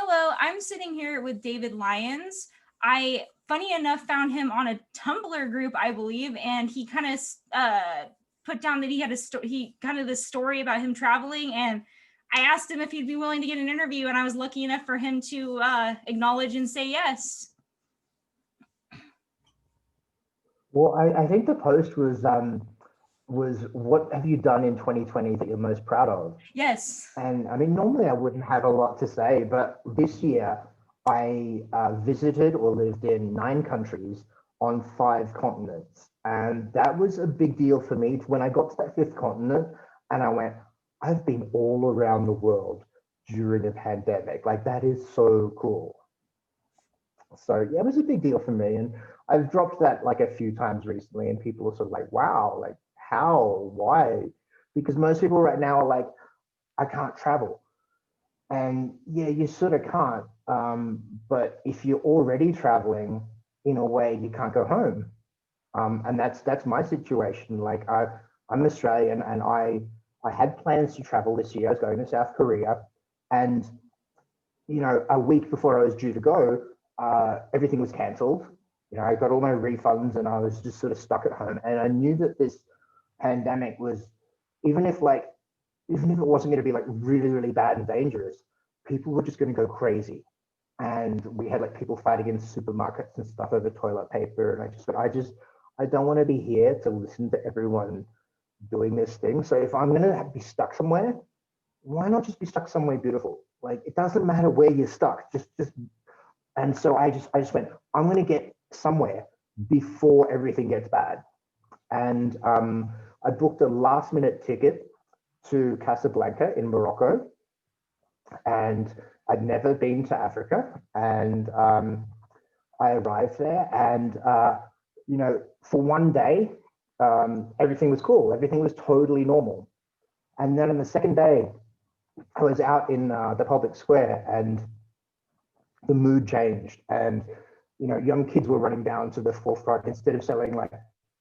Hello, I'm sitting here with David Lyons. I, funny enough, found him on a Tumblr group, I believe, and he kind of put down that he had this story about him traveling, and I asked him if he'd be willing to get an interview, and I was lucky enough for him to acknowledge and say yes. Well, I think the post was what have you done in 2020 that you're most proud of? Yes. And I mean, normally I wouldn't have a lot to say, but this year I visited or lived in 9 countries on 5 continents. And that was a big deal for me when I got to that fifth continent and I went, I've been all around the world during a pandemic. Like, that is so cool. So yeah, it was a big deal for me. And I've dropped that like a few times recently, and people are sort of like, wow, like how, why? Because most people right now are like, I can't travel. And yeah, you sort of can't. But if you're already traveling, in a way, you can't go home. And that's my situation. Like I'm Australian, and I had plans to travel this year. I was going to South Korea, and a week before I was due to go, everything was cancelled. I got all my refunds, and I was just sort of stuck at home. And I knew that this pandemic was, even if like, even if it wasn't going to be like really, really bad and dangerous, people were just going to go crazy. And we had like people fighting in supermarkets and stuff over toilet paper. And I don't want to be here to listen to everyone doing this thing. So if I'm going to be stuck somewhere, why not just be stuck somewhere beautiful? Like, it doesn't matter where you're stuck. Just. And so I just went, I'm going to get somewhere before everything gets bad. And I booked a last minute ticket to Casablanca in Morocco. And I'd never been to Africa. And I arrived there, and, for one day, everything was cool. Everything was totally normal. And then on the second day, I was out in the public square, and the mood changed. And, young kids were running down to the forefront. Instead of selling like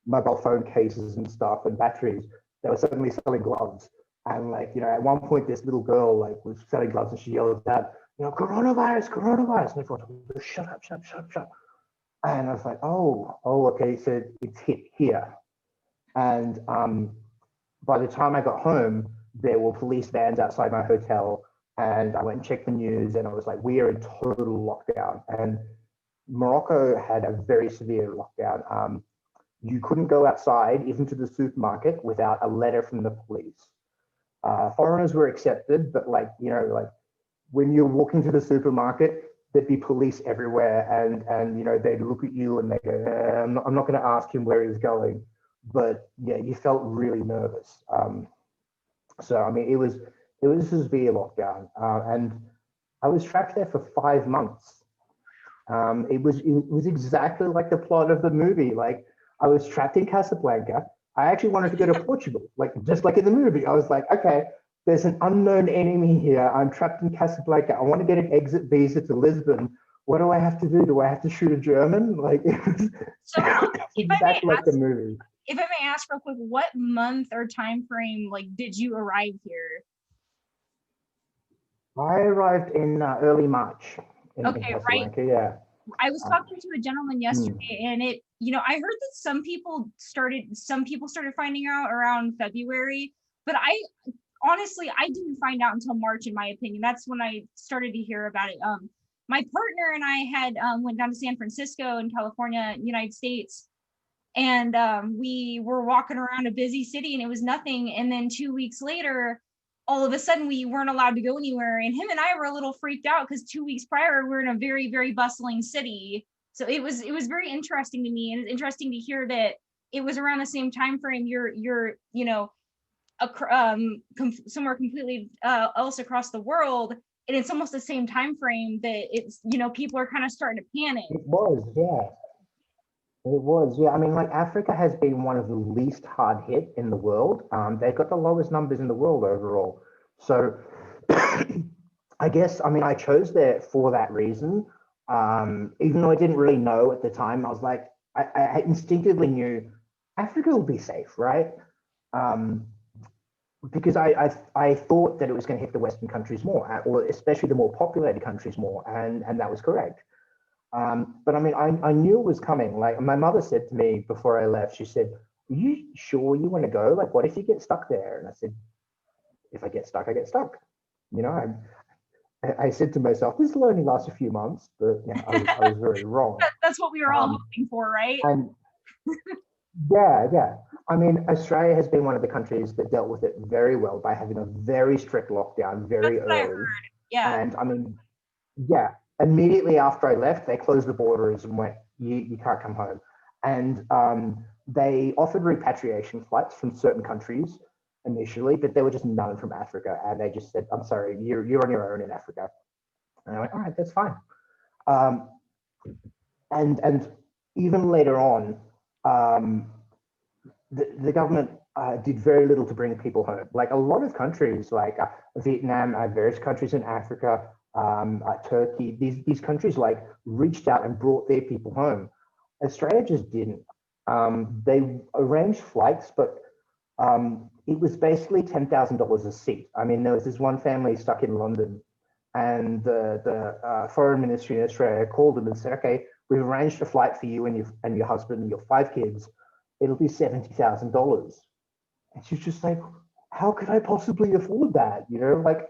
mobile phone cases and stuff and batteries, they were suddenly selling gloves. And like, at one point, this little girl like was selling gloves, and she yelled out, coronavirus, coronavirus. And everyone was, shut up, shut up, shut up, shut up. And I was like, oh, okay, so it's hit here. And by the time I got home, there were police vans outside my hotel, and I went and checked the news, and I was like, we are in total lockdown. And Morocco had a very severe lockdown. You couldn't go outside, even to the supermarket, without a letter from the police. Foreigners were accepted, but like when you're walking to the supermarket, there'd be police everywhere, and they'd look at you and they go, I'm not going to ask him where he's going, but yeah, you felt really nervous. So I mean, it was a severe lockdown, and I was trapped there for 5 months. It was exactly like the plot of the movie. Like, I was trapped in Casablanca. I actually wanted to go to Portugal, like just like in the movie. I was like, okay, there's an unknown enemy here. I'm trapped in Casablanca. I want to get an exit visa to Lisbon. What do I have to do? Do I have to shoot a German? Like, it was So exactly like the movie. If I may ask real quick, what month or time frame did you arrive here? I arrived in early March in Casablanca. Right. Yeah. I was talking to a gentleman yesterday, and I heard that some people started finding out around February, but honestly, I didn't find out until March, in my opinion. That's when I started to hear about it. My partner and I had went down to San Francisco in California, United States, and we were walking around a busy city, and it was nothing. And then 2 weeks later, all of a sudden we weren't allowed to go anywhere, and him and I were a little freaked out because 2 weeks prior we were in a very, very bustling city. So it was very interesting to me, and it's interesting to hear that it was around the same time frame. You're somewhere completely else across the world, and it's almost the same time frame that it's people are kind of starting to panic. It was, yeah. It was, yeah. I mean, like, Africa has been one of the least hard hit in the world. They've got the lowest numbers in the world overall. So I guess, I mean, I chose there for that reason. Even though I didn't really know at the time, I was like, I instinctively knew Africa will be safe, right? because I thought that it was going to hit the Western countries more, or especially the more populated countries more, and that was correct. But I mean, I knew it was coming. Like my mother said to me before I left, she said, "Are you sure you want to go? Like, what if you get stuck there?" And I said, "If I get stuck, I get stuck." You know, I said to myself, "This will only last a few months," but yeah, I was very wrong. That's what we were all hoping for, right? And yeah, yeah. I mean, Australia has been one of the countries that dealt with it very well by having a very strict lockdown very That's what I early. heard. Yeah. And I mean, yeah, immediately after I left, they closed the borders and went, you can't come home. And they offered repatriation flights from certain countries initially, but there were just none from Africa. And they just said, I'm sorry, you're on your own in Africa. And I went, all right, that's fine. And even later on, the government did very little to bring people home. Like a lot of countries, like Vietnam, various countries in Africa, Turkey, these countries like reached out and brought their people home. Australia just didn't. They arranged flights, but it was basically $10,000 a seat. I mean, there was this one family stuck in London, and the foreign ministry in Australia called them and said, "Okay, we've arranged a flight for you and your husband and your 5 kids. It'll be $70,000." And she's just like, "How could I possibly afford that? You know, like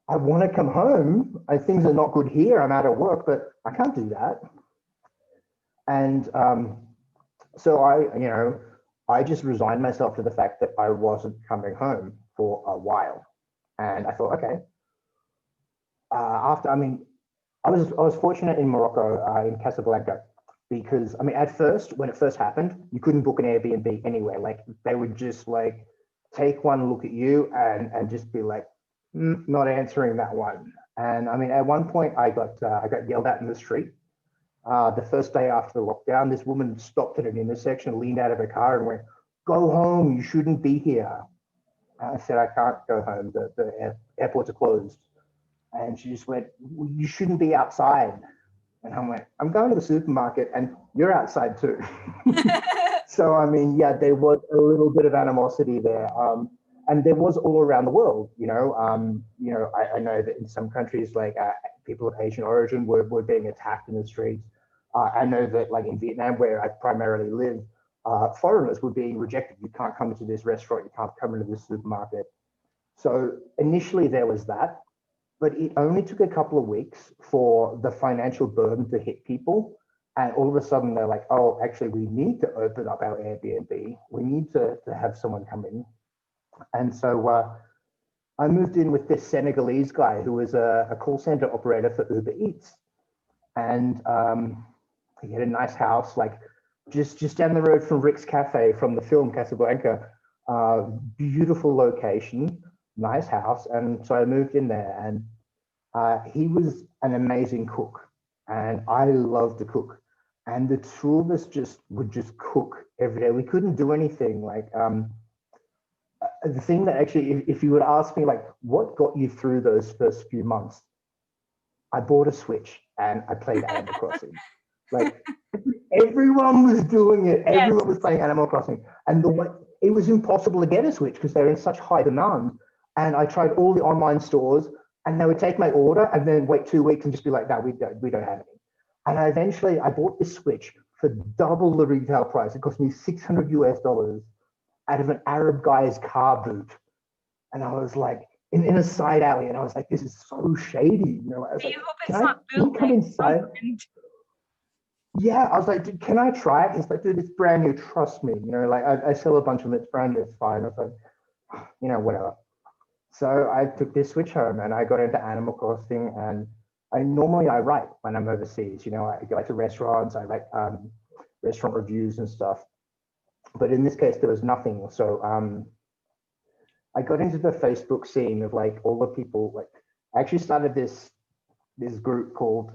I want to come home. Things are not good here. I'm out of work, but I can't do that." And so I just resigned myself to the fact that I wasn't coming home for a while. And I thought, okay. I was fortunate in Morocco, in Casablanca, because I mean, at first, when it first happened, you couldn't book an Airbnb anywhere. Like they would just like take one look at you and just be like, not answering that one. And I mean, at one point, I got yelled at in the street. The first day after the lockdown, this woman stopped at an intersection, leaned out of her car, and went, "Go home. You shouldn't be here." And I said, "I can't go home. The airports are closed." And she just went, "You shouldn't be outside." And I went, "I'm going to the supermarket and you're outside too." So, I mean, yeah, there was a little bit of animosity there. And there was all around the world, I know that in some countries, like people of Asian origin were being attacked in the streets. I know that like in Vietnam, where I primarily live, foreigners were being rejected. You can't come into this restaurant, you can't come into this supermarket. So initially there was that. But it only took a couple of weeks for the financial burden to hit people. And all of a sudden they're like, oh, actually, we need to open up our Airbnb. We need to have someone come in. And so I moved in with this Senegalese guy who was a call center operator for Uber Eats. And he had a nice house, like just down the road from Rick's Cafe from the film Casablanca. Beautiful location, nice house. And so I moved in there, and he was an amazing cook, and I loved to cook. And the two of us would just cook every day. We couldn't do anything. Like the thing that actually, if you would ask me, like, what got you through those first few months, I bought a Switch and I played Animal Crossing. Like everyone was doing it. Everyone was playing Animal Crossing, and it was impossible to get a Switch because they're in such high demand. And I tried all the online stores, and they would take my order and then wait 2 weeks and just be like, "No, we don't have any." And I bought this Switch for double the retail price. It cost me $600 out of an Arab guy's car boot. And I was like, in a side alley, and I was like, "This is so shady." I was like, can I come inside? Yeah, I was like, "Can I try it?" He's like, "Dude, it's brand new. Trust me." Like I sell a bunch of them. It's brand new. It's fine. I was like, whatever. So I took this Switch home and I got into Animal Crossing, and I write when I'm overseas. I go to restaurants, I write restaurant reviews and stuff. But in this case, there was nothing. So I got into the Facebook scene of like all the people. Like I actually started this group called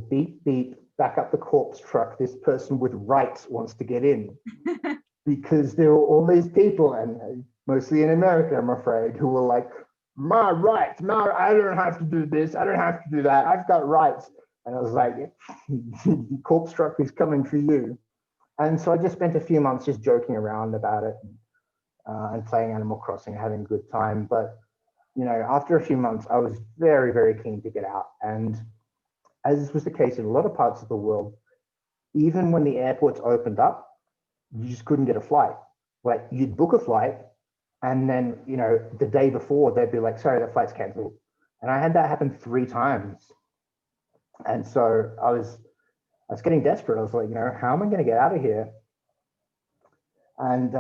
Beep Beep, Back Up the Corpse Truck. This person with rights wants to get in. Because there were all these people, and mostly in America, I'm afraid, who were like, "My rights, I don't have to do this, I don't have to do that, I've got rights." And I was like, "Corpse Truck is coming for you." And so I just spent a few months just joking around about it. and playing Animal Crossing, having a good time. But, after a few months, I was very, very keen to get out. And as was the case in a lot of parts of the world, even when the airports opened up, you just couldn't get a flight. Like, you'd book a flight, and then, the day before, they'd be like, sorry, that flight's cancelled. And I had that happen 3 times. And so I was getting desperate. I was like, how am I going to get out of here? And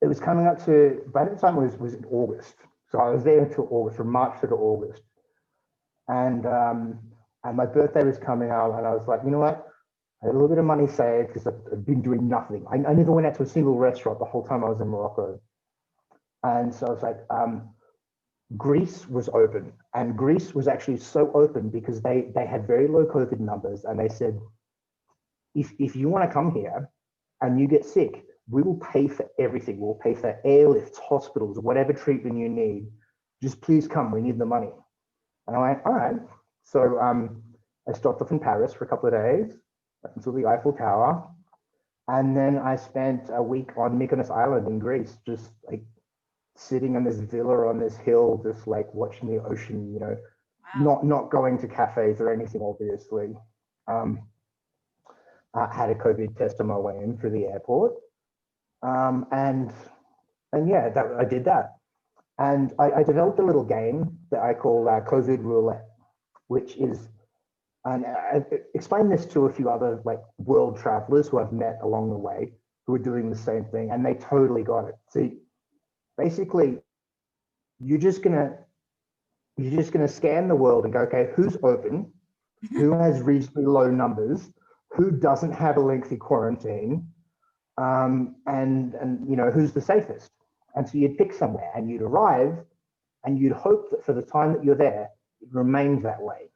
it was coming up to, by the time it was in August. So I was there until August, from March to August. And my birthday was coming up, and I was like, you know what? I had a little bit of money saved because I've been doing nothing. I never went out to a single restaurant the whole time I was in Morocco. And so I was like, Greece was open, and Greece was actually so open because they had very low COVID numbers, and they said, if you want to come here and you get sick, we will pay for everything. We'll pay for airlifts, hospitals, whatever treatment you need. Just please come. We need the money. And I went, all right. So I stopped off in Paris for a couple of days until the Eiffel Tower, and then I spent a week on Mykonos Island in Greece, just like sitting in this villa on this hill, just like watching the ocean, wow. not going to cafes or anything, obviously. I had a COVID test on my way in through the airport. And yeah, I did that. And I developed a little game that I call COVID Roulette, which is, and I explained this to a few other like world travelers who I've met along the way who are doing the same thing, and they totally got it. See, basically, you're just gonna scan the world and go, okay, who's open, who has reasonably low numbers, who doesn't have a lengthy quarantine, and who's the safest. And so you'd pick somewhere, and you'd arrive, and you'd hope that for the time that you're there, it remained that way.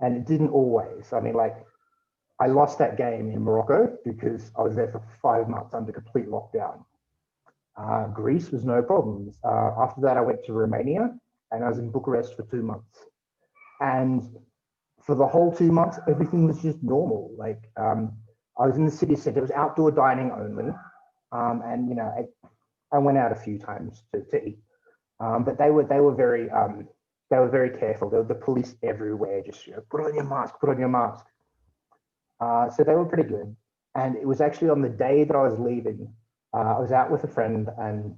And it didn't always. I mean, like, I lost that game in Morocco because I was there for 5 months under complete lockdown. Greece was no problems. After that, I went to Romania, and I was in Bucharest for 2 months. And for the whole 2 months, everything was just normal. Like, I was in the city center. It was outdoor dining only. And I went out a few times to eat. But they were very careful. There were the police everywhere, just put on your mask, put on your mask. So they were pretty good. And it was actually on the day that I was leaving, I was out with a friend, and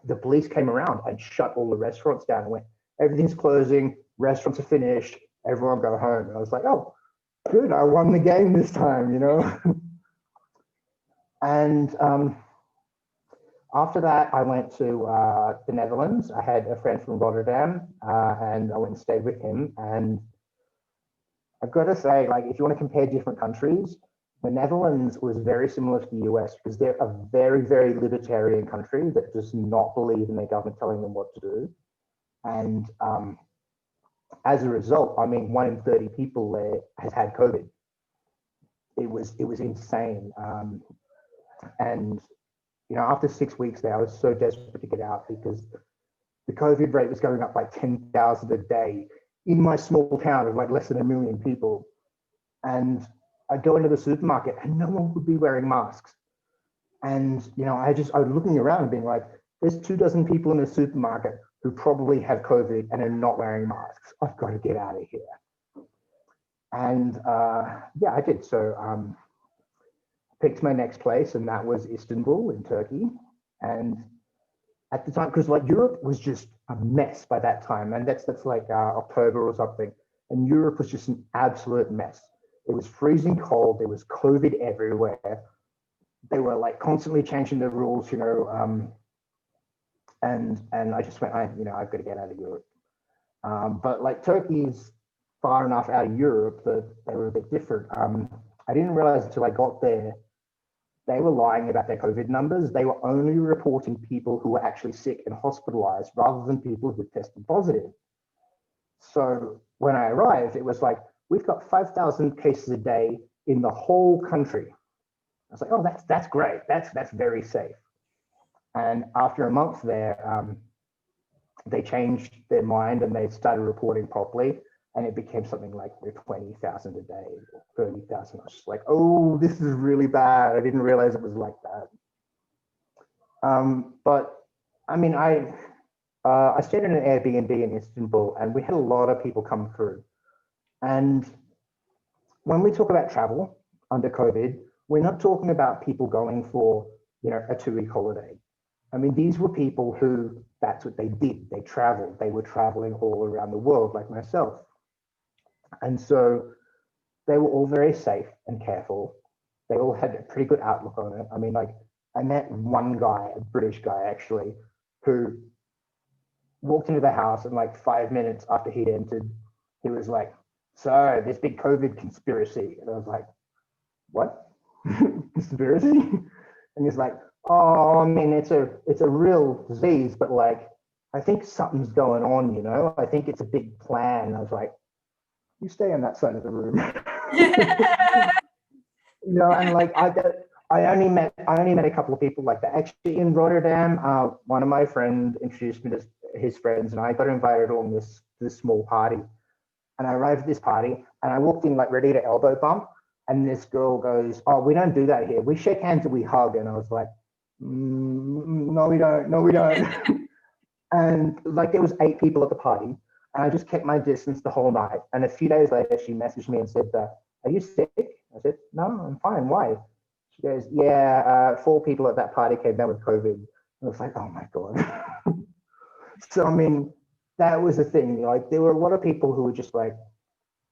the police came around and shut all the restaurants down and went, everything's closing, restaurants are finished, everyone go home. And I was like, oh, good, I won the game this time, And after that, I went to the Netherlands. I had a friend from Rotterdam, and I went and stayed with him. And I've got to say, like, if you want to compare different countries, the Netherlands was very similar to the US because they're a very, very libertarian country that does not believe in their government telling them what to do. And as a result, I mean, 1 in 30 people there has had COVID. It was insane. And after 6 weeks there, I was so desperate to get out because the COVID rate was going up like 10,000 a day in my small town of like less than 1 million people. And I'd go into the supermarket and no one would be wearing masks. And, I was looking around and being like, there's 24 people in the supermarket who probably have COVID and are not wearing masks. I've got to get out of here. And yeah, I did. So picked my next place, and that was Istanbul in Turkey. And at the time, because like Europe was just a mess by that time, and that's like October or something, and Europe was just an absolute mess. It was freezing cold. There was COVID everywhere. They were like constantly changing the rules, and I just went, I've got to get out of Europe. But like Turkey's far enough out of Europe that they were a bit different. I didn't realize until I got there, they were lying about their COVID numbers. They were only reporting people who were actually sick and hospitalized rather than people who tested positive. So when I arrived, it was like, we've got 5,000 cases a day in the whole country. I was like, oh, that's great. That's very safe. And after a month there, they changed their mind and they started reporting properly. And it became something like 20,000 a day, or 30,000. I was just like, oh, this is really bad. I didn't realize it was like that. But I mean, I stayed in an Airbnb in Istanbul, and we had a lot of people come through. And when we talk about travel under COVID, we're not talking about people going for, a 2 week holiday. I mean, these were people who that's what they did. They traveled. They were traveling all around the world, like myself. And so they were all very safe and careful. They all had a pretty good outlook on it. I mean, like, I met one guy, a British guy actually, who walked into the house and like 5 minutes after he'd entered, he was like, "So this big COVID conspiracy." And I was like, "What? Conspiracy?" And he's like, "Oh, I mean, it's a real disease, but like, I think something's going on, I think it's a big plan." And I was like, "You stay on that side of the room." And like I only met a couple of people like that. Actually, in Rotterdam, one of my friends introduced me to his friends, and I got invited along this small party. And I arrived at this party, and I walked in like ready to elbow bump, and this girl goes, "Oh, we don't do that here. We shake hands and we hug." And I was like, "No, we don't. No, we don't." And like there was 8 people at the party, and I just kept my distance the whole night. And a few days later, she messaged me and said, "Are you sick?" I said, "No, I'm fine. Why?" She goes, "Yeah, 4 people at that party came down with COVID." And I was like, "Oh my God." So, I mean, that was the thing. Like, there were a lot of people who were just like,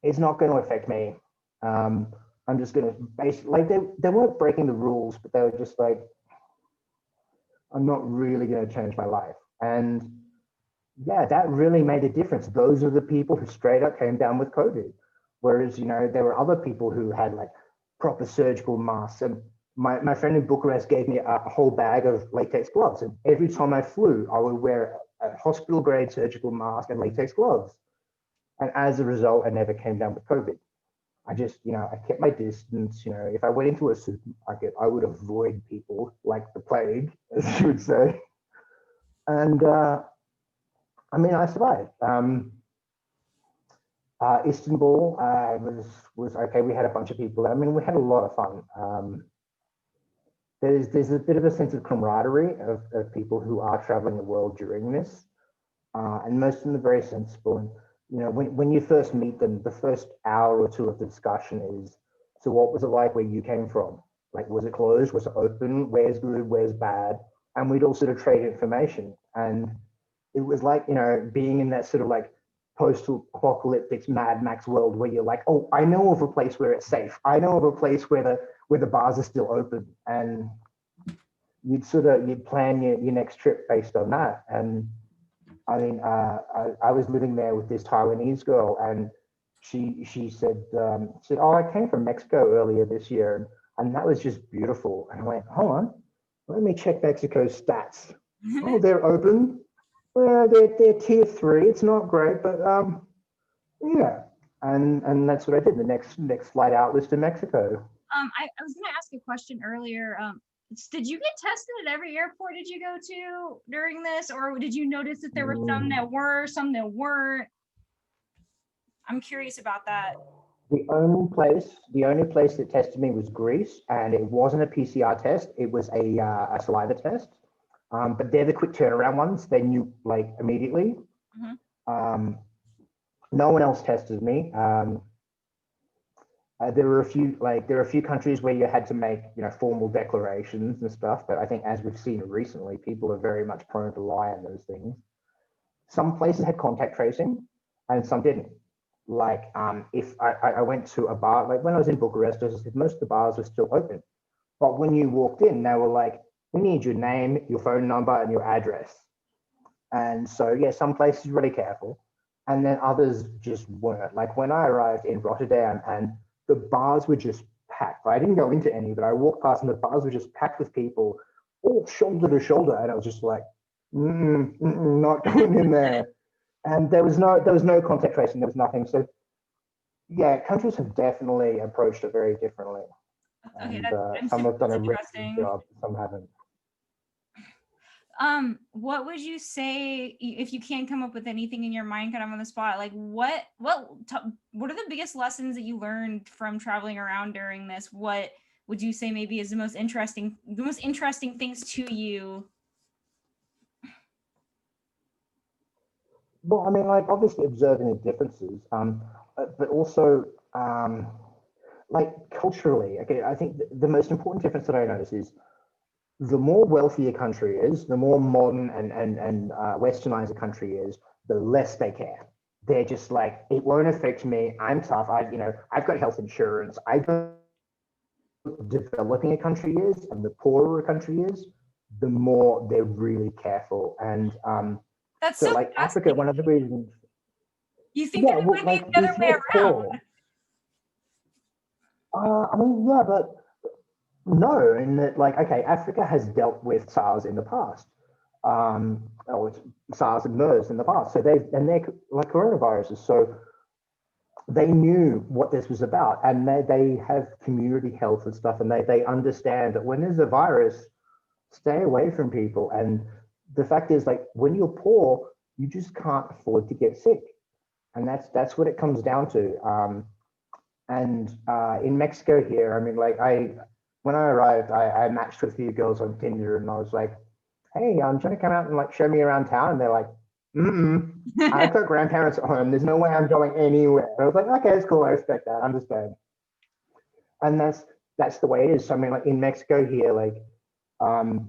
it's not going to affect me. I'm just going to basically, like, they weren't breaking the rules, but they were just like, I'm not really going to change my life. And yeah, that really made a difference. Those are the people who straight up came down with COVID. Whereas, there were other people who had like proper surgical masks. And my friend in Bucharest gave me a whole bag of latex gloves. And every time I flew, I would wear a hospital grade surgical mask and latex gloves. And as a result, I never came down with COVID. I just, I kept my distance. If I went into a supermarket, I would avoid people like the plague, as you would say. And I mean, I survived. Istanbul was okay. We had a bunch of people. I mean, we had a lot of fun. There's a bit of a sense of camaraderie of people who are traveling the world during this, and most of them are very sensible. And when you first meet them, the first hour or two of the discussion is, so what was it like where you came from? Like, was it closed? Was it open? Where's good? Where's bad? And we'd all sort of trade information. And it was like, being in that sort of like post-apocalyptic Mad Max world where you're like, oh, I know of a place where it's safe. I know of a place where the bars are still open. And you'd plan your next trip based on that. And I mean, I was living there with this Taiwanese girl, and she said, "Oh, I came from Mexico earlier this year, and that was just beautiful." And I went, "Hold on, let me check Mexico's stats. Oh, they're open. Well, they're tier 3. It's not great, but yeah." And that's what I did. The next flight out was to Mexico. I was going to ask a question earlier. Did you get tested at every airport did you go to during this, or did you notice that there were some that were, some that weren't? I'm curious about that. The only place that tested me was Greece, and it wasn't a PCR test. It was a saliva test. But they're the quick turnaround ones. They knew like immediately. Mm-hmm. No one else tested me. There were a few countries where you had to make formal declarations and stuff, but I think as we've seen recently, people are very much prone to lie on those things. Some places had contact tracing, and some didn't. Like if I went to a bar, like when I was in Bucharest, most of the bars were still open, but when you walked in, they were like, "We need your name, your phone number, and your address." And so yeah, some places were really careful, and then others just weren't. Like when I arrived in Rotterdam, and the bars were just packed. I didn't go into any, but I walked past and the bars were just packed with people, all shoulder to shoulder, and I was just like, not going in there. And there was no contact tracing. There was nothing. So yeah, countries have definitely approached it very differently. Okay, and some have done a really good job, some haven't. What would you say if you can't come up with anything in your mind kind of on the spot? Like what are the biggest lessons that you learned from traveling around during this? What would you say maybe is the most interesting things to you Well, I mean, like obviously observing the differences, but also like culturally. Okay, I think the most important difference that I notice is the more wealthy a country is, the more modern and westernized a country is, the less they care. They're just like, it won't affect me. I'm tough. I've got health insurance. I don't developing a country is and the poorer a country is, the more they're really careful. And That's so so like Africa, fascinating. one of the reasons, You think yeah, that it well, would be like the other if way you're poor, I mean, yeah, but no, in that, like, okay, Africa has dealt with SARS in the past, or SARS and MERS in the past. So they're like coronaviruses. So they knew what this was about, and they have community health and stuff, and they understand that when there's a virus, stay away from people. And the fact is, like, when you're poor, you just can't afford to get sick, and that's what it comes down to. And in Mexico here, I mean, like when I arrived, I matched with a few girls on Tinder, and I was like, "Hey, I'm trying to come out and like show me around town," and they're like, "Mm, I've got grandparents at home. There's no way I'm going anywhere." And I was like, "Okay, it's cool. I respect that. I understand." And that's the way it is. So I mean, like in Mexico here, like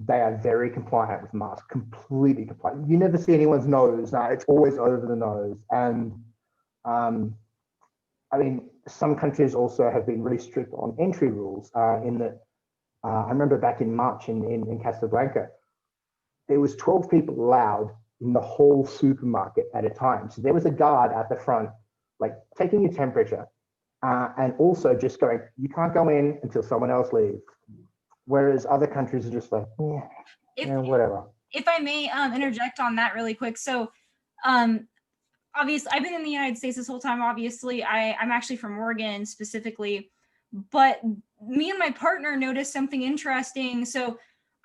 they are very compliant with masks, completely compliant. You never see anyone's nose. It's always over the nose. And um, I mean, some countries also have been really strict on entry rules. In that, I remember back in March in Casablanca, there was 12 people allowed in the whole supermarket at a time. So there was a guard at the front, like taking your temperature, and also just going, you can't go in until someone else leaves. Whereas other countries are just like, if yeah, whatever. if I may interject on that really quick. So um obviously I've been in the United States this whole time. Obviously, I'm actually from Oregon specifically, but me and my partner noticed something interesting. So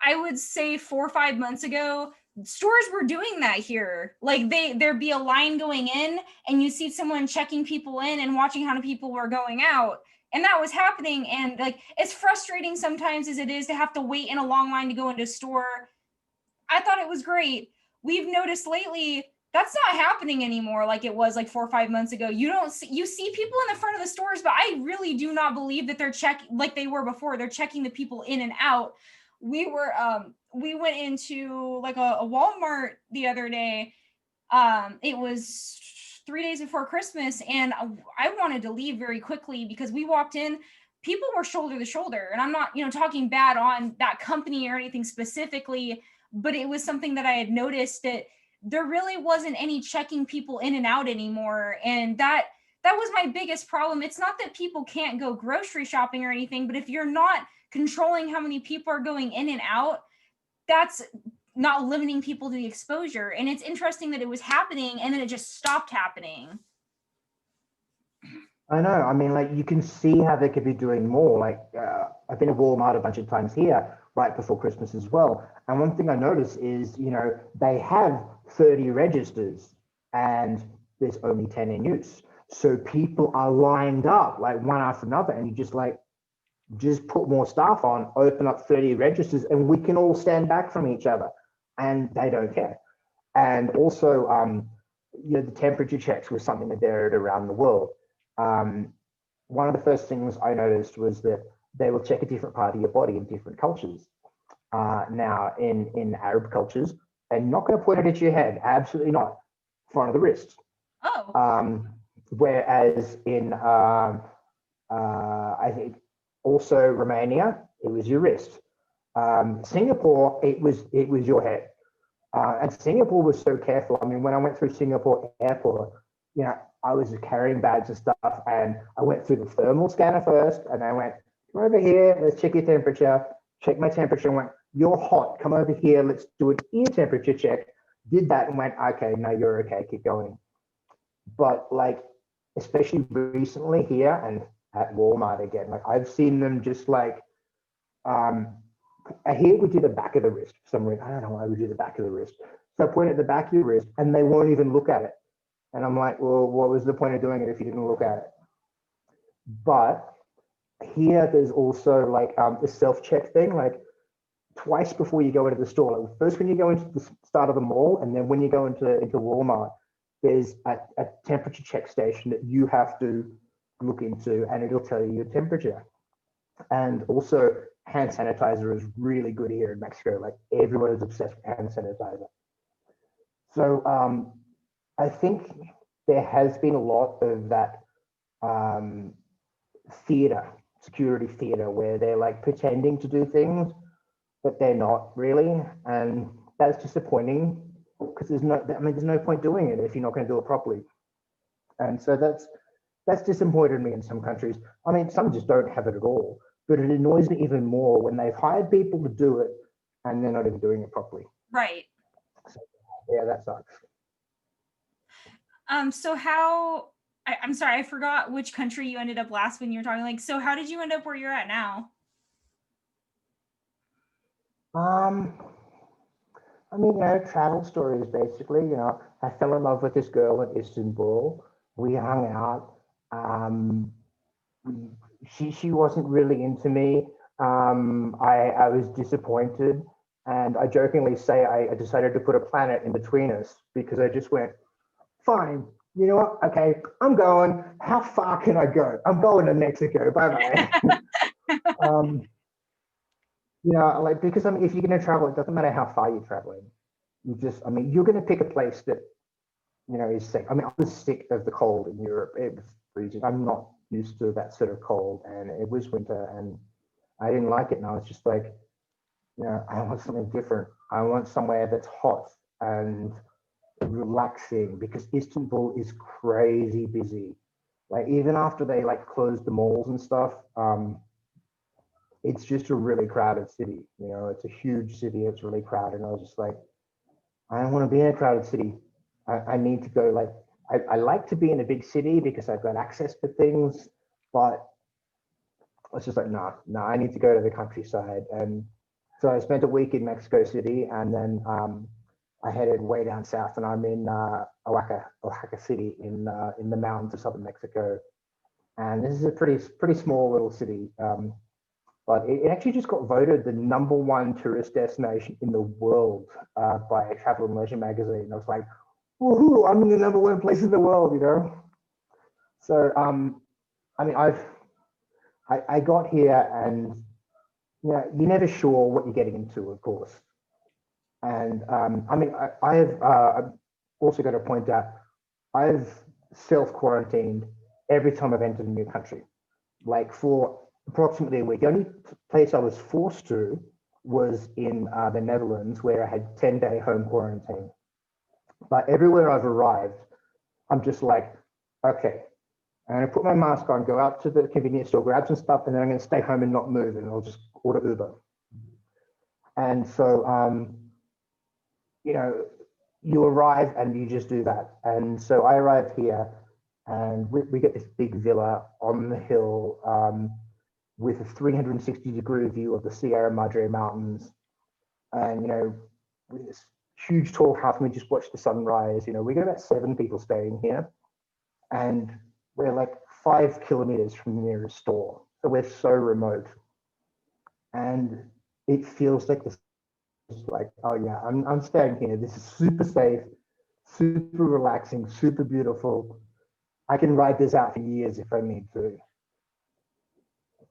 I would say 4 or 5 months ago, stores were doing that here. Like there'd be a line going in and you see someone checking people in and watching how many people were going out. And that was happening. And like as frustrating sometimes as it is to have to wait in a long line to go into a store, I thought it was great. We've noticed lately that's not happening anymore like it was like 4 or 5 months ago. You see people in the front of the stores, but I really do not believe that they're checking like they were before. They're checking the people in and out. We went into like a Walmart the other day. It was 3 days before Christmas, and I wanted to leave very quickly because we walked in, people were shoulder to shoulder, and I'm not, talking bad on that company or anything specifically, but it was something that I had noticed that there really wasn't any checking people in and out anymore, and that was my biggest problem. It's not that people can't go grocery shopping or anything, but if you're not controlling how many people are going in and out, that's not limiting people to the exposure. And it's interesting that it was happening and then it just stopped happening. I know. I mean, like you can see how they could be doing more. Like I've been to Walmart a bunch of times here, right before Christmas as well. And one thing I notice is, they have 30 registers and there's only 10 in use. So people are lined up like one after another, and you just put more staff on, open up 30 registers, and we can all stand back from each other, and they don't care. And also, the temperature checks was something that varied around the world. Um, One of the first things I noticed was that they will check a different part of your body in different cultures. Now, in Arab cultures, they're not going to point it at your head, absolutely not, front of the wrist. Oh, Whereas in, I think, also Romania, it was your wrist. Singapore, it was your head. And Singapore was so careful. I mean, when I went through Singapore airport, I was carrying bags of stuff, and I went through the thermal scanner first, and I went, come over here, let's check your temperature. Check my temperature and went, you're hot, come over here, let's do an ear temperature check. Did that and went, okay, no, you're okay, keep going. But like, especially recently here and at Walmart again, like I've seen them just like, um, here we do the back of the wrist for some reason. I don't know why we do the back of the wrist. So I point at the back of your wrist and they won't even look at it. And I'm like, well, what was the point of doing it if you didn't look at it? But here there's also like the self-check thing, like twice before you go into the store. Like first when you go into the start of the mall, and then when you go into Walmart, there's a temperature check station that you have to look into, and it'll tell you your temperature. And also, hand sanitizer is really good here in Mexico. Like everyone is obsessed with hand sanitizer. So I think there has been a lot of that um, theater, security theater, where they're like pretending to do things, but they're not really. And that's disappointing because there's no point doing it if you're not going to do it properly. And so that's disappointed me in some countries. I mean, some just don't have it at all, but it annoys me even more when they've hired people to do it and they're not even doing it properly. Right. So, yeah, that sucks. So I'm sorry, I forgot which country you ended up last when you were talking. Like, so how did you end up where you're at now? Um, I mean, travel stories basically. I fell in love with this girl in Istanbul. We hung out. Um, she wasn't really into me. I was disappointed, and I jokingly say I decided to put a planet in between us because I just went, fine. You know what? Okay, I'm going. How far can I go? I'm going to Mexico. Bye bye. um, like because I mean, if you're going to travel, it doesn't matter how far you're traveling. I mean, you're going to pick a place that is safe. I mean, I was sick of the cold in Europe. It was freezing. I'm not used to that sort of cold, and it was winter, and I didn't like it. And I was just like, I want something different. I want somewhere that's hot and relaxing because Istanbul is crazy busy. Like even after they like closed the malls and stuff, it's just a really crowded city. It's a huge city. It's really crowded. And I was just like, I don't want to be in a crowded city. I need to go like I like to be in a big city because I've got access to things, but it's just like no, I need to go to the countryside. And so I spent a week in Mexico City, and then I headed way down south, and I'm in Oaxaca City in the mountains of southern Mexico. And this is a pretty small little city, but it actually just got voted the #1 tourist destination in the world by Travel and Leisure magazine. I was like, woohoo! I'm in the #1 place in the world. So I mean, I got here, and you're never sure what you're getting into, of course. And I mean, I've also got to point out, I've self-quarantined every time I've entered a new country. Like for approximately a week. The only place I was forced to was in the Netherlands, where I had 10-day home quarantine. But everywhere I've arrived, I'm just like, okay, I'm going to put my mask on, go out to the convenience store, grab some stuff, and then I'm going to stay home and not move, and I'll just order Uber. And so, you arrive and you just do that. And so I arrived here, and we get this big villa on the hill with a 360-degree view of the Sierra Madre Mountains. And, with this huge tall house, and we just watch the sunrise. We got about 7 people staying here, and we're like 5 kilometers from the nearest store. So we're so remote. And it feels like this, like, oh yeah, I'm staying here. This is super safe, super relaxing, super beautiful. I can ride this out for years if I need to.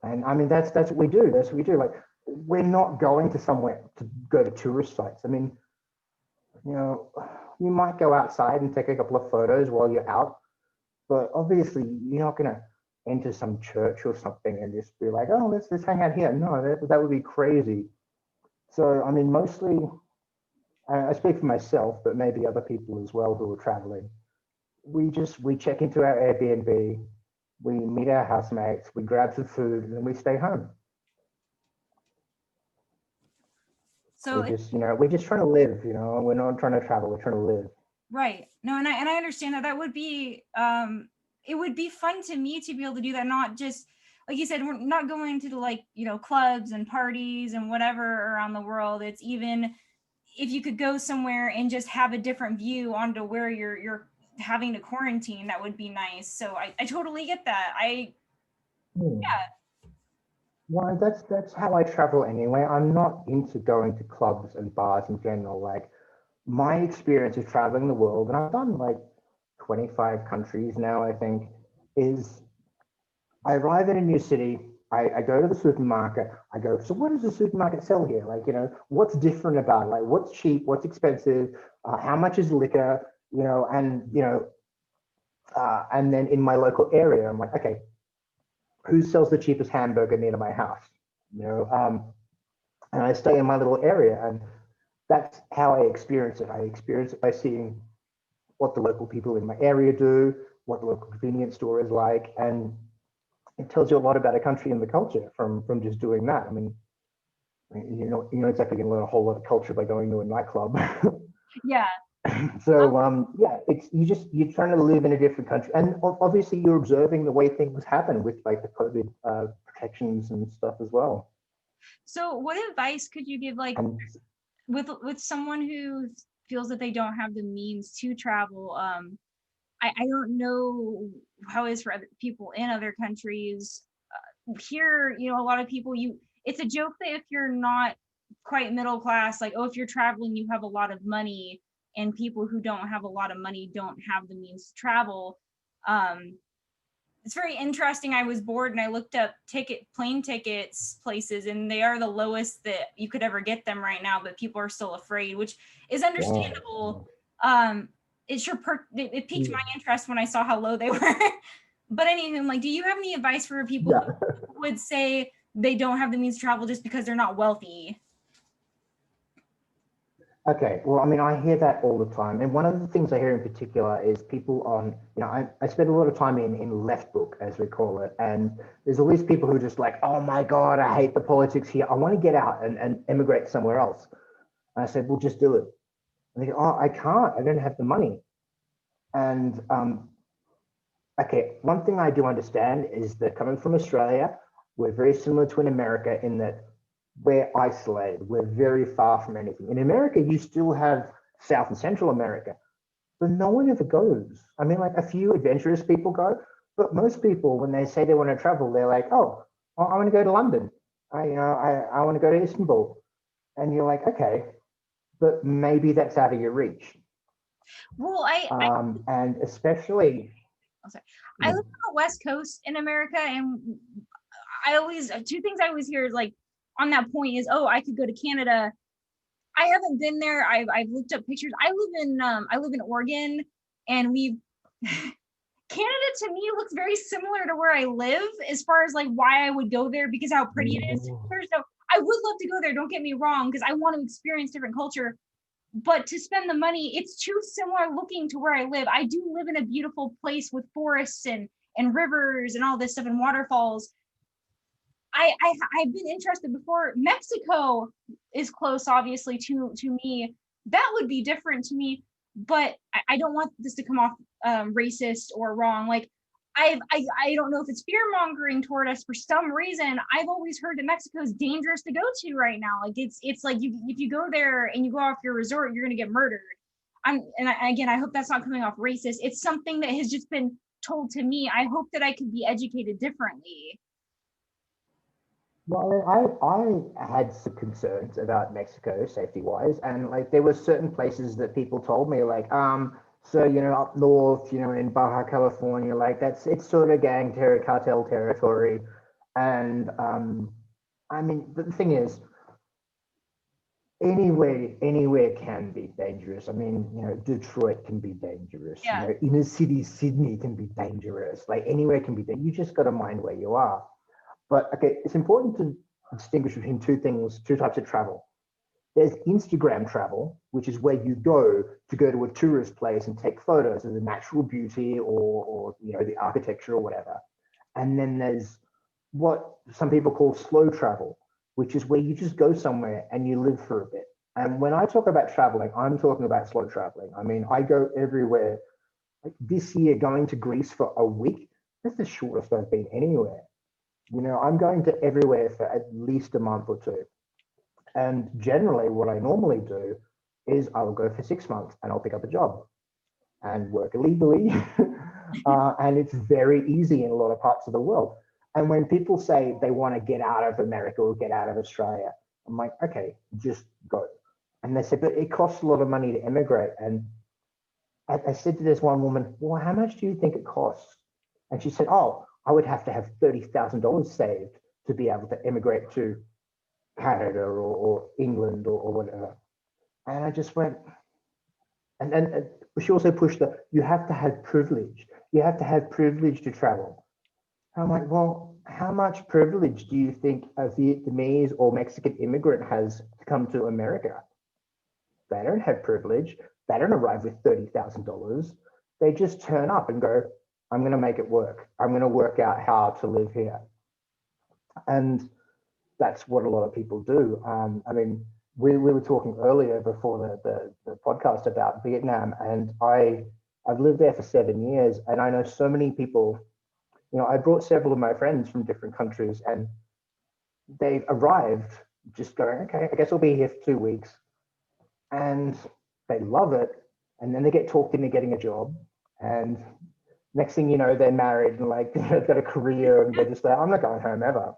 And I mean, that's what we do. That's what we do. Like, we're not going to somewhere to go to tourist sites. I mean, you might go outside and take a couple of photos while you're out, but obviously you're not going to enter some church or something and just be like, oh, let's hang out here. No, that would be crazy. So, I mean, mostly, I speak for myself, but maybe other people as well who are traveling. We check into our Airbnb, we meet our housemates, we grab some food, and then we stay home. So we're just trying to live, we're not trying to travel, we're trying to live. Right. No, and I understand that would be it would be fun to me to be able to do that, not just like you said, we're not going to the clubs and parties and whatever around the world. It's even if you could go somewhere and just have a different view onto where you're having to quarantine, that would be nice. So I totally get that. Yeah. Well, that's how I travel anyway. I'm not into going to clubs and bars in general. Like, my experience is traveling the world, and I've done like 25 countries now, I think, is I arrive in a new city. I go to the supermarket. I go, so what does the supermarket sell here? Like, what's different about it? Like, what's cheap? What's expensive? How much is liquor? And then in my local area, I'm like, okay, who sells the cheapest hamburger near to my house? And I stay in my little area, and that's how I experience it. I experience it by seeing what the local people in my area do, what the local convenience store is like, and it tells you a lot about a country and the culture from just doing that. I mean, you're not exactly going to learn a whole lot of culture by going to a nightclub. Yeah. So yeah, you're trying to live in a different country, and obviously you're observing the way things happen with like the COVID protections and stuff as well. So what advice could you give, like, with someone who feels that they don't have the means to travel? I don't know how it is for other people in other countries. Here, a lot of people, it's a joke that if you're not quite middle class, like, oh, if you're traveling, you have a lot of money, and people who don't have a lot of money don't have the means to travel. It's very interesting. I was bored and I looked up plane tickets places, and they are the lowest that you could ever get them right now, but people are still afraid, which is understandable. It piqued my interest when I saw how low they were. But anyway, like, do you have any advice for people who would say they don't have the means to travel just because they're not wealthy? Okay, well, I mean, I hear that all the time. And one of the things I hear in particular is people on, I spend a lot of time in left book, as we call it. And there's always people who are just like, oh my God, I hate the politics here. I want to get out and emigrate somewhere else. And I said, well, just do it. And they go, oh, I can't. I don't have the money. And okay, one thing I do understand is that coming from Australia, we're very similar to in America in that we're isolated. We're very far from anything. In America, you still have South and Central America, but no one ever goes. I mean, like a few adventurous people go, but most people, when they say they want to travel, they're like, oh, I want to go to London. I want to go to Istanbul. And you're like, okay, but maybe that's out of your reach. Well, and especially, I live on the West Coast in America, and two things I always hear is, like, on that point is, oh, I could go to Canada. I haven't been there. I've looked up pictures. I live in Oregon, and Canada to me looks very similar to where I live as far as like why I would go there, because how pretty it is. So I would love to go there, don't get me wrong, because I want to experience different culture. But to spend the money, it's too similar looking to where I live. I do live in a beautiful place with forests and rivers and all this stuff and waterfalls. I've been interested before. Mexico is close, obviously, to me. That would be different to me, but I don't want this to come off racist or wrong. Like, I don't know if it's fear mongering toward us. For some reason, I've always heard that Mexico is dangerous to go to right now. Like, it's like if you go there and you go off your resort, you're gonna get murdered. Again, I hope that's not coming off racist. It's something that has just been told to me. I hope that I could be educated differently. Well, I had some concerns about Mexico safety wise, and like there were certain places that people told me like, so up north, in Baja California, like it's sort of cartel territory, and I mean the thing is, anywhere can be dangerous. I mean, Detroit can be dangerous. Yeah. Inner city Sydney can be dangerous. Like anywhere can be dangerous. You just got to mind where you are. But okay, it's important to distinguish between two types of travel. There's Instagram travel, which is where you go to a tourist place and take photos of the natural beauty or the architecture or whatever. And then there's what some people call slow travel, which is where you just go somewhere and you live for a bit. And when I talk about traveling, I'm talking about slow traveling. I mean, I go everywhere. Like this year, going to Greece for a week, that's the shortest I've been anywhere. I'm going to everywhere for at least a month or two. And generally, what I normally do is I'll go for 6 months and I'll pick up a job and work illegally. And it's very easy in a lot of parts of the world. And when people say they want to get out of America or get out of Australia, I'm like, okay, just go. And they say, but it costs a lot of money to immigrate. And I said to this one woman, well, how much do you think it costs? And she said, oh, I would have to have $30,000 saved to be able to immigrate to Canada or England or whatever. And I just went, and she also pushed that you have to have privilege. You have to have privilege to travel. And I'm like, well, how much privilege do you think a Vietnamese or Mexican immigrant has to come to America? They don't have privilege. They don't arrive with $30,000. They just turn up and go, I'm going to make it work. I'm going to work out how to live here. And that's what a lot of people do. I mean, we were talking earlier before the podcast about Vietnam, and I've lived there for 7 years, and I know so many people. You know, I brought several of my friends from different countries, and they've arrived just going, okay, I guess I'll be here for 2 weeks, and they love it, and then they get talked into getting a job, and next thing you know, they're married and like they've got a career, and they're just like, I'm not going home ever.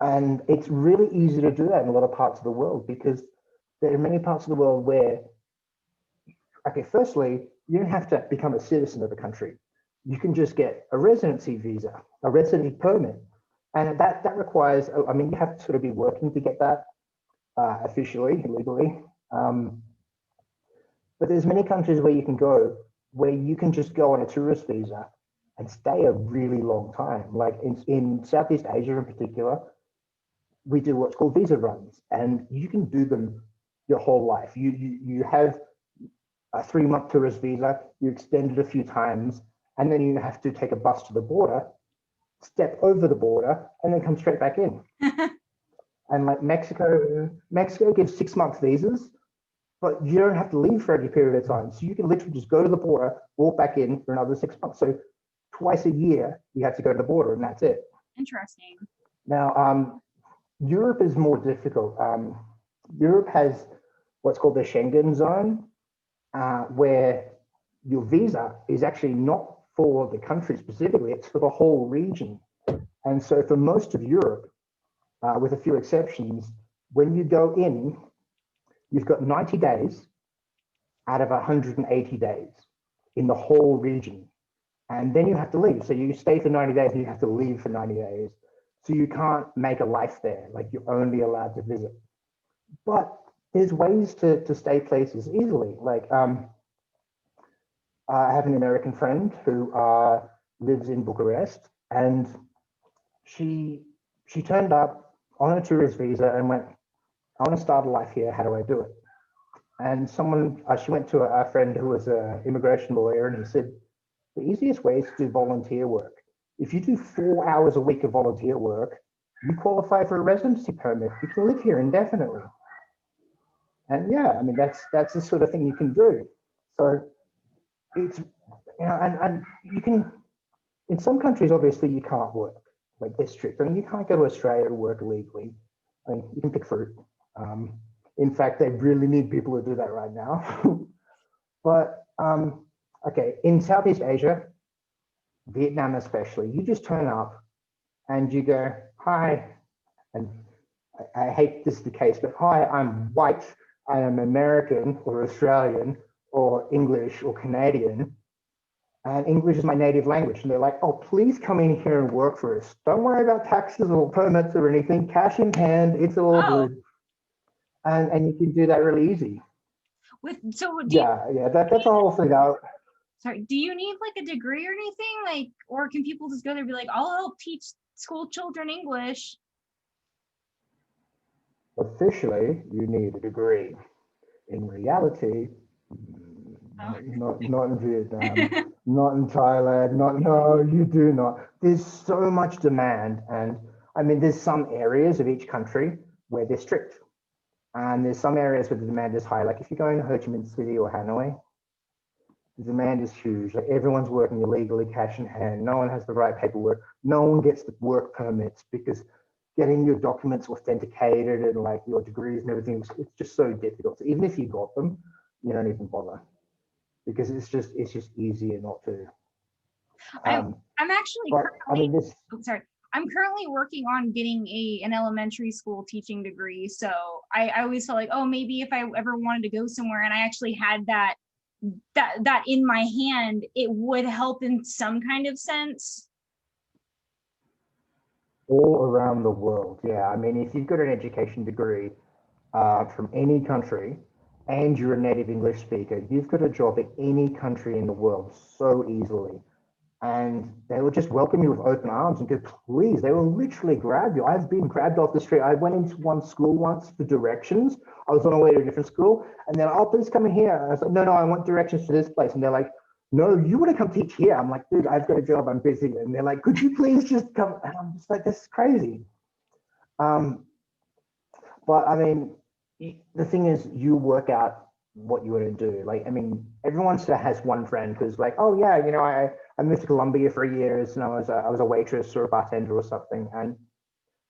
And it's really easy to do that in a lot of parts of the world, because there are many parts of the world where, okay, firstly, you don't have to become a citizen of the country. You can just get a residency visa, a residency permit. And that requires, I mean, you have to sort of be working to get that officially, legally. But there's many countries where you can go where you can just go on a tourist visa and stay a really long time. Like in Southeast Asia in particular, we do what's called visa runs, and you can do them your whole life. You have a 3-month tourist visa, you extend it a few times, and then you have to take a bus to the border, step over the border, and then come straight back in. And like Mexico gives 6-month visas, but you don't have to leave for any period of time. So you can literally just go to the border, walk back in for another 6 months. So twice a year, you have to go to the border, and that's it. Interesting. Now, Europe is more difficult. Europe has what's called the Schengen zone, where your visa is actually not for the country specifically, it's for the whole region. And so for most of Europe, with a few exceptions, when you go in, you've got 90 days out of 180 days in the whole region. And then you have to leave. So you stay for 90 days and you have to leave for 90 days. So you can't make a life there, like you're only allowed to visit. But there's ways to stay places easily. Like I have an American friend who lives in Bucharest, and she turned up on a tourist visa and went, I want to start a life here. How do I do it? And she went to a friend who was an immigration lawyer, and he said, the easiest way is to do volunteer work. If you do 4 hours a week of volunteer work, you qualify for a residency permit. You can live here indefinitely. And yeah, I mean, that's the sort of thing you can do. So it's, and you can, in some countries, obviously you can't work, like they're strict. I mean, you can't go to Australia to work illegally. I mean, you can pick fruit. In fact, they really need people to do that right now. But okay, in Southeast Asia, Vietnam especially, you just turn up and you go, hi, and I hate this is the case, but hi, I'm white, I am American or Australian or English or Canadian, and English is my native language. And they're like, oh, please come in here and work for us. Don't worry about taxes or permits or anything, cash in hand, it's all good. And you can do that really easy. That's the whole thing out. Sorry, do you need like a degree or anything? Like, or can people just go there and be like, I'll help teach school children English? Officially, you need a degree. In reality, not in Vietnam, not in Thailand, no, you do not. There's so much demand, and I mean, there's some areas of each country where they're strict, and there's some areas where the demand is high. Like if you're going to Ho Chi Minh City or Hanoi, the demand is huge. Like everyone's working illegally, cash in hand. No one has the right paperwork. No one gets the work permits because getting your documents authenticated and like your degrees and everything, it's just so difficult. So even if you got them, you don't even bother because it's just easier not to. I'm actually I'm currently working on getting an elementary school teaching degree. So I always felt like, oh, maybe if I ever wanted to go somewhere and I actually had that that in my hand, it would help in some kind of sense. All around the world, yeah. I mean, if you've got an education degree from any country and you're a native English speaker, you've got a job in any country in the world so easily. And they will just welcome you with open arms and go, please. They will literally grab you. I've been grabbed off the street. I went into one school once for directions. I was on my way to a different school, and they're like, oh, please come in here. And I was like, no, I want directions to this place. And they're like, no, you want to come teach here? I'm like, dude, I've got a job. I'm busy. And they're like, could you please just come? And I'm just like, this is crazy. But I mean, the thing is, you work out what you want to do. Like, I mean, everyone still has one friend who's like, oh yeah, I moved to Colombia for years and I was a waitress or a bartender or something, and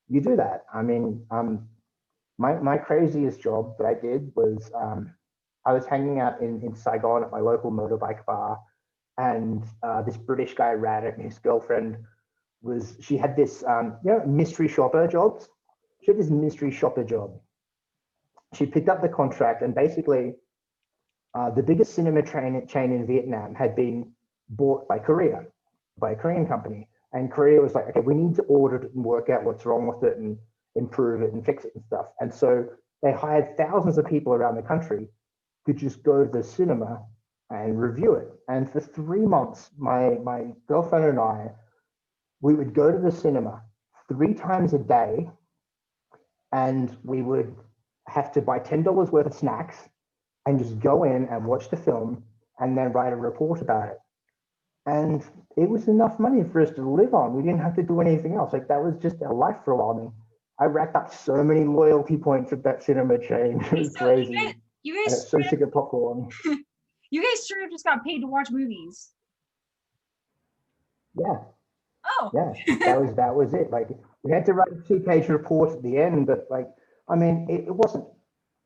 you do that. I mean, my craziest job that I did was I was hanging out in Saigon at my local motorbike bar, and this British guy ran it, and his girlfriend she had this mystery shopper jobs. She had this mystery shopper job. She picked up the contract, and basically the biggest cinema chain in Vietnam had been bought by Korea, by a Korean company. And Korea was like, okay, we need to audit it and work out what's wrong with it and improve it and fix it and stuff. And so they hired thousands of people around the country to just go to the cinema and review it. And for 3 months, my girlfriend and I, we would go to the cinema 3 times a day, and we would have to buy $10 worth of snacks and just go in and watch the film and then write a report about it. And it was enough money for us to live on. We didn't have to do anything else. Like, that was just our life for a while. I mean, I racked up so many loyalty points at that cinema chain. It was crazy. You guys so sick of popcorn. You guys sure just got paid to watch movies. Yeah. Oh. Yeah, that was it. Like, we had to write a 2-page report at the end, but like, I mean, it wasn't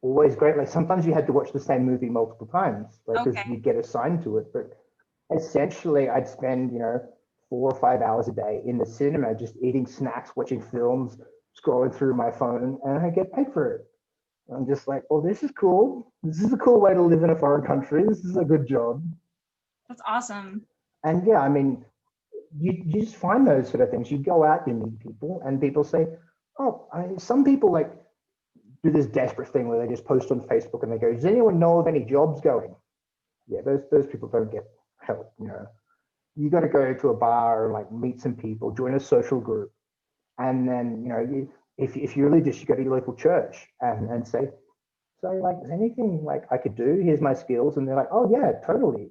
always great. Like, sometimes you had to watch the same movie multiple times, like, because you'd get assigned to it. But essentially, I'd spend 4 or 5 hours a day in the cinema, just eating snacks, watching films, scrolling through my phone, and I get paid for it. I'm just like, well, this is cool. This is a cool way to live in a foreign country. This is a good job. That's awesome. And yeah, I mean, you just find those sort of things. You go out, you meet people, and people say, oh, some people like do this desperate thing where they just post on Facebook and they go, does anyone know of any jobs going? Yeah, those people don't get help. You got to go to a bar or like meet some people, join a social group, and then if you're religious, you go to your local church and say, so like, is anything like I could do? Here's my skills, and they're like, oh yeah, totally.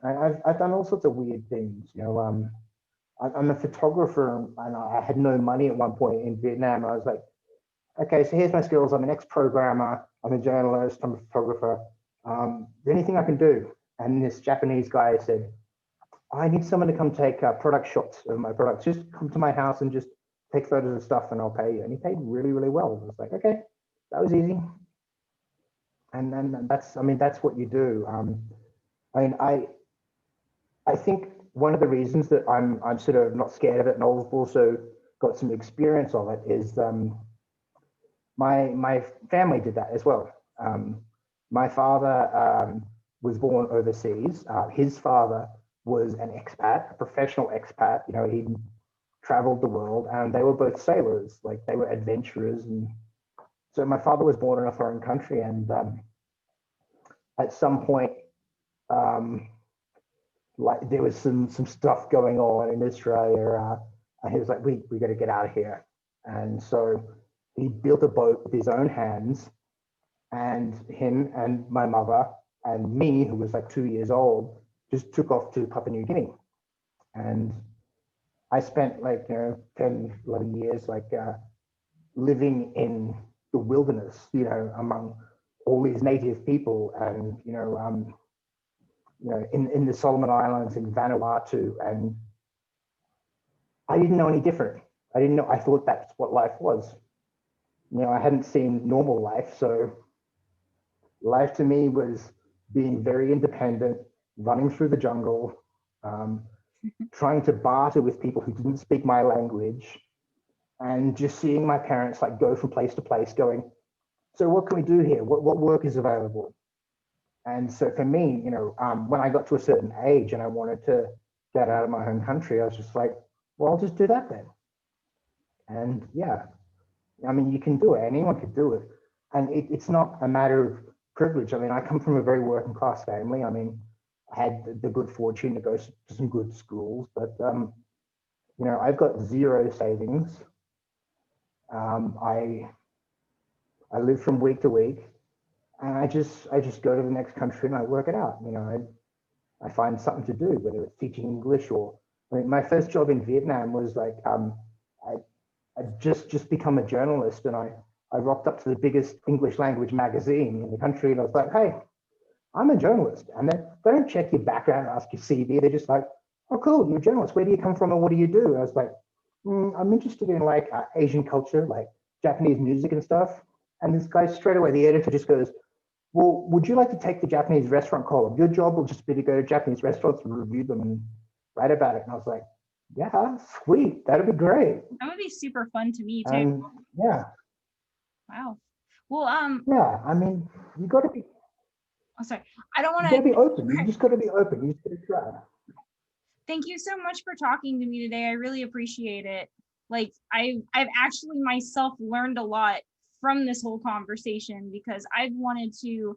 I've done all sorts of weird things. I'm a photographer, and I had no money at one point in Vietnam. I was like, okay, so here's my skills. I'm an ex-programmer. I'm a journalist. I'm a photographer. Is there anything I can do? And this Japanese guy said, I need someone to come take product shots of my products. Just come to my house and just take photos of stuff, and I'll pay you. And he paid really, really well. I was like, okay, that was easy. And then that's what you do. I think one of the reasons that I'm sort of not scared of it, and I've also got some experience of it, is my family did that as well. My father was born overseas. His father was an expat, a professional expat. He traveled the world, and they were both sailors. Like, they were adventurers. And so my father was born in a foreign country, and at some point, like, there was some stuff going on in Australia, and he was like, we got to get out of here. And so he built a boat with his own hands, and him and my mother and me, who was like 2 years old, just took off to Papua New Guinea. And I spent like 10, 11 years like living in the wilderness, among all these native people, and in the Solomon Islands, in Vanuatu, and I didn't know any different. I thought that's what life was. I hadn't seen normal life, so life to me was being very independent, running through the jungle, trying to barter with people who didn't speak my language, and just seeing my parents like go from place to place going, so what can we do here? What work is available? And so for me, when I got to a certain age and I wanted to get out of my home country, I was just like, well, I'll just do that then. And yeah, I mean, you can do it. Anyone can do it. And it's not a matter of privilege. I mean, I come from a very working class family. I mean, I had the good fortune to go to some good schools, but I've got zero savings. I live from week to week, and I just go to the next country and I work it out. I find something to do, whether it's teaching English or, I mean, my first job in Vietnam was like, I just become a journalist, and I rocked up to the biggest English language magazine in the country, and I was like, hey, I'm a journalist. And then they don't check your background, ask your CV. They're just like, oh, cool, you're a journalist. Where do you come from and what do you do? And I was like, I'm interested in like Asian culture, like Japanese music and stuff. And this guy straight away, the editor just goes, well, would you like to take the Japanese restaurant column? Your job will just be to go to Japanese restaurants and review them and write about it. And I was like, yeah, sweet. That'd be great. That would be super fun to me too. And yeah. Wow. Well, yeah, I mean, you got to be. Oh, sorry. I don't want to be open. You just got to be open. You just got to try. Thank you so much for talking to me today. I really appreciate it. Like I've actually myself learned a lot from this whole conversation, because I've wanted to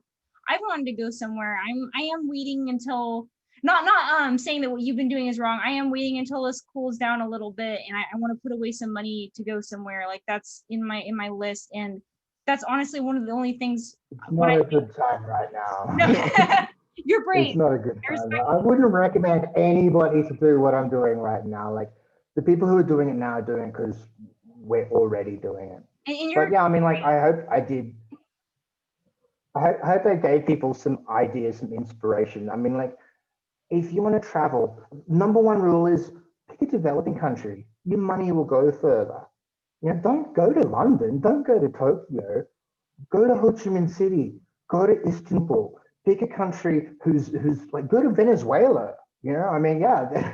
go somewhere. I am waiting until not saying that what you've been doing is wrong. I am waiting until this cools down a little bit, and I want to put away some money to go somewhere. Like that's in my list, and that's honestly one of the only things. It's not a good time right now. No, you're brave. It's not a good time. I wouldn't recommend anybody to do what I'm doing right now. Like the people who are doing it now are doing it because we're already doing it. But yeah, I mean, like I hope I did. I hope I gave people some ideas, some inspiration. I mean, like if you want to travel, number one rule is pick a developing country. Your money will go further. Don't go to London. Don't go to Tokyo. Go to Ho Chi Minh City. Go to Istanbul. Pick a country who's like, go to Venezuela. I mean, yeah,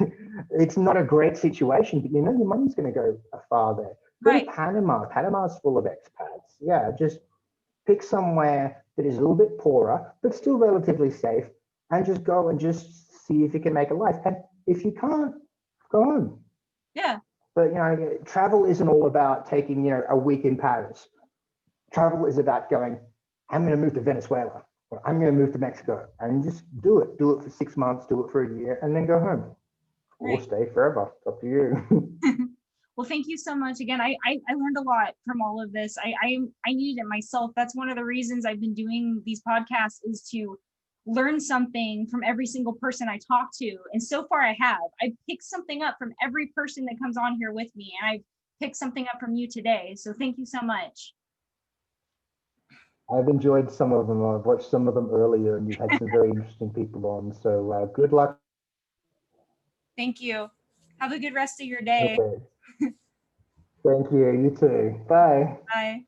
it's not a great situation, but your money's going to go far there. Go to Panama. Panama's full of expats. Yeah, just pick somewhere that is a little bit poorer, but still relatively safe, and just go and just see if you can make a life. And if you can't, go home. Yeah. But travel isn't all about taking a week in Paris. Travel is about going, I'm going to move to Venezuela, or I'm going to move to Mexico, and just do it. Do it for 6 months, do it for a year, and then go home. Or stay forever. It's up to you. Well, thank you so much. Again, I learned a lot from all of this. I needed it myself. That's one of the reasons I've been doing these podcasts, is to learn something from every single person I talk to. And so far I have. I picked something up from every person that comes on here with me. And I've picked something up from you today. So thank you so much. I've enjoyed some of them. I've watched some of them earlier, and you've had some very interesting people on. So good luck. Thank you. Have a good rest of your day. Okay. Thank you. You too. Bye. Bye.